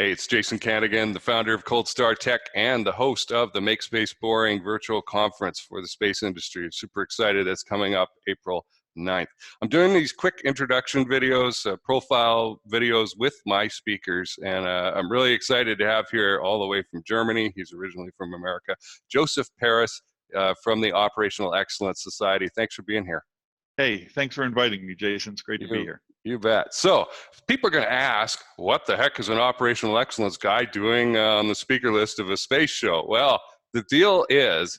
Hey, it's Jason Kanigan, the founder of Cold Star Tech and the host of the Make Space Boring virtual conference for the space industry. Super excited. It's coming up April 9th. I'm doing these quick introduction videos, profile videos with my speakers, and I'm really excited to have here all the way from Germany. He's originally from America, Joseph Paris from the Operational Excellence Society. Thanks for being here. Hey, thanks for inviting me, Jason. It's great to be here. You bet. So people are going to ask, what the heck is an operational excellence guy doing on the speaker list of a space show? Well, the deal is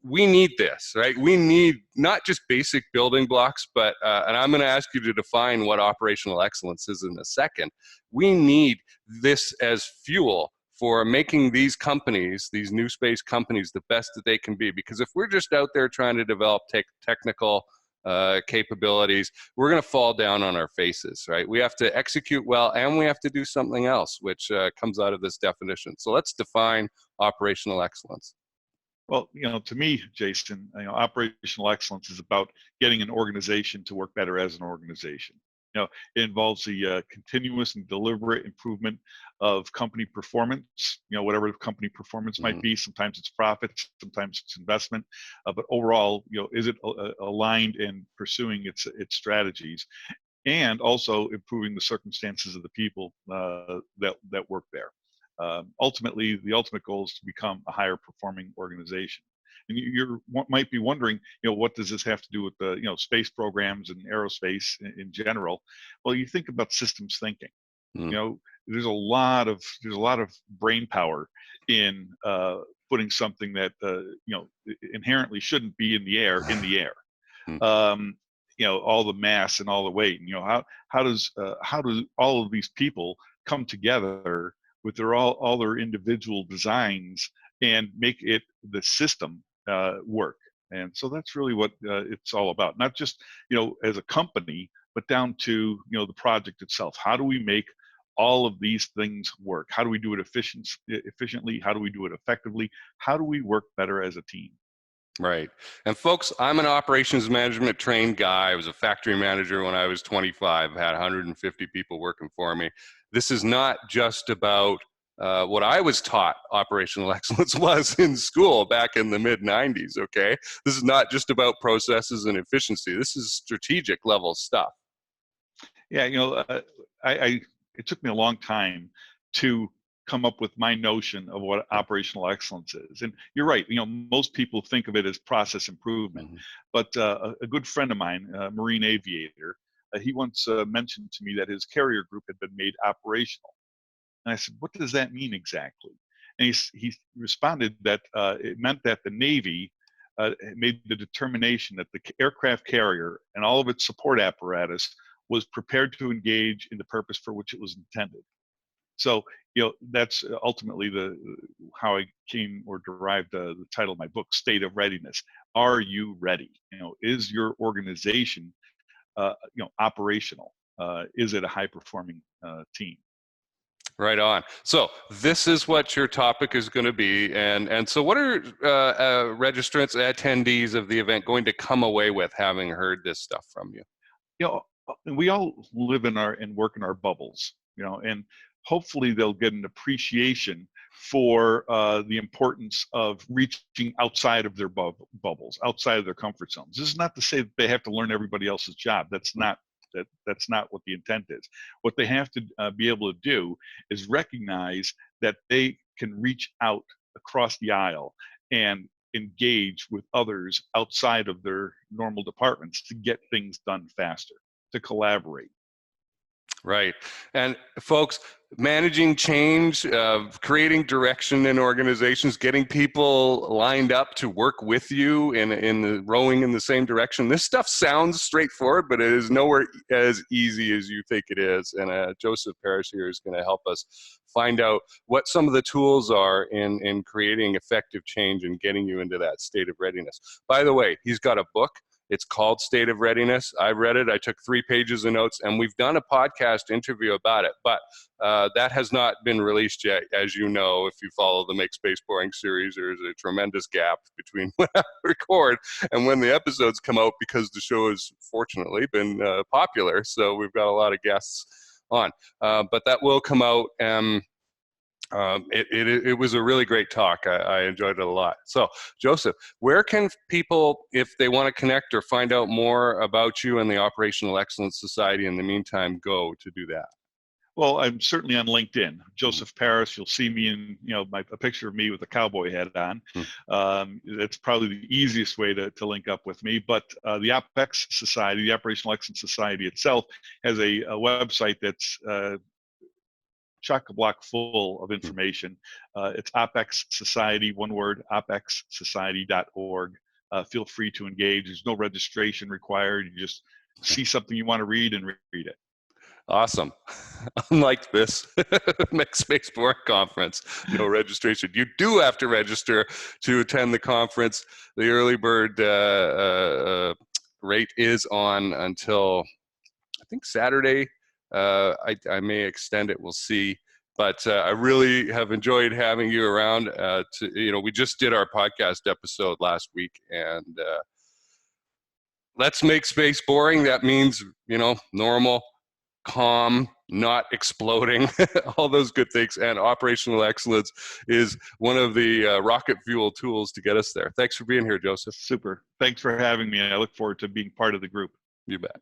we need this, right? We need not just basic building blocks, but, and I'm going to ask you to define what operational excellence is in a second. We need this as fuel for making these companies, these new space companies, the best that they can be. Because if we're just out there trying to develop technical capabilities, we're going to fall down on our faces, right? We have to execute well, and we have to do something else, which comes out of this definition. So let's define operational excellence. Well, to me, Jason, operational excellence is about getting an organization to work better as an organization. It involves the continuous and deliberate improvement of company performance, whatever the company performance might be. Sometimes it's profits, sometimes it's investment, but overall, is it aligned in pursuing its strategies, and also improving the circumstances of the people that work there. Ultimately, the ultimate goal is to become a higher performing organization. And you might be wondering, what does this have to do with the, space programs and aerospace in general? Well, you think about systems thinking. There's a lot of brain power in putting something that inherently shouldn't be in the air all the mass and all the weight. And how do all of these people come together with all their individual designs and make it the system work? And so that's really what it's all about. Not just as a company, but down to the project itself. How do we make all of these things work? How do we do it efficiently? How do we do it effectively? How do we work better as a team? Right. And folks, I'm an operations management trained guy. I was a factory manager when I was 25, had 150 people working for me. This is not just about what I was taught operational excellence was in school back in the mid-90s, okay? This is not just about processes and efficiency. This is strategic level stuff. Yeah, it took me a long time to come up with my notion of what operational excellence is. And you're right, most people think of it as process improvement. But a good friend of mine, a Marine aviator, he once mentioned to me that his carrier group had been made operational. And I said, what does that mean exactly? And he responded that it meant that the Navy made the determination that the aircraft carrier and all of its support apparatus was prepared to engage in the purpose for which it was intended. So, that's ultimately how I came or derived the title of my book, State of Readiness. Are you ready? Is your organization, operational? Is it a high-performing team? Right on. So this is what your topic is going to be, and so what are registrants, attendees of the event going to come away with having heard this stuff from you? We all live and work in our bubbles, and hopefully they'll get an appreciation for the importance of reaching outside of their bubbles, outside of their comfort zones. This is not to say that they have to learn everybody else's job. That's not what the intent is. What they have to be able to do is recognize that they can reach out across the aisle and engage with others outside of their normal departments to get things done faster, to collaborate. Right. And folks, managing change, creating direction in organizations, getting people lined up to work with you in rowing in the same direction. This stuff sounds straightforward, but it is nowhere as easy as you think it is. And Joseph Paris here is going to help us find out what some of the tools are in creating effective change and getting you into that state of readiness. By the way, he's got a book. It's called State of Readiness. I read it. I took 3 pages of notes, and we've done a podcast interview about it, but that has not been released yet. As you know, if you follow the Make Space Boring series, there's a tremendous gap between when I record and when the episodes come out because the show has fortunately been popular. So we've got a lot of guests on, but that will come out. It was a really great talk. I enjoyed it a lot. So, Joseph, where can people, if they want to connect or find out more about you and the Operational Excellence Society in the meantime, go to do that? Well, I'm certainly on LinkedIn, Joseph Paris. You'll see me in, a picture of me with a cowboy hat on. That's probably the easiest way to link up with me. But the OpEx Society, the Operational Excellence Society itself, has a website that's chock-a-block full of information. It's OpEx Society, one word, opexsociety.org. Feel free to engage. There's no registration required. You just see something you want to read and read it. Awesome. Unlike this Space Boring conference, no registration. You do have to register to attend the conference. The early bird rate is on until, I think, Saturday. I may extend it. We'll see. But I really have enjoyed having you around. We just did our podcast episode last week, and let's make space boring. That means, normal, calm, not exploding, all those good things. And operational excellence is one of the rocket fuel tools to get us there. Thanks for being here, Joseph. Super. Thanks for having me. I look forward to being part of the group. You bet.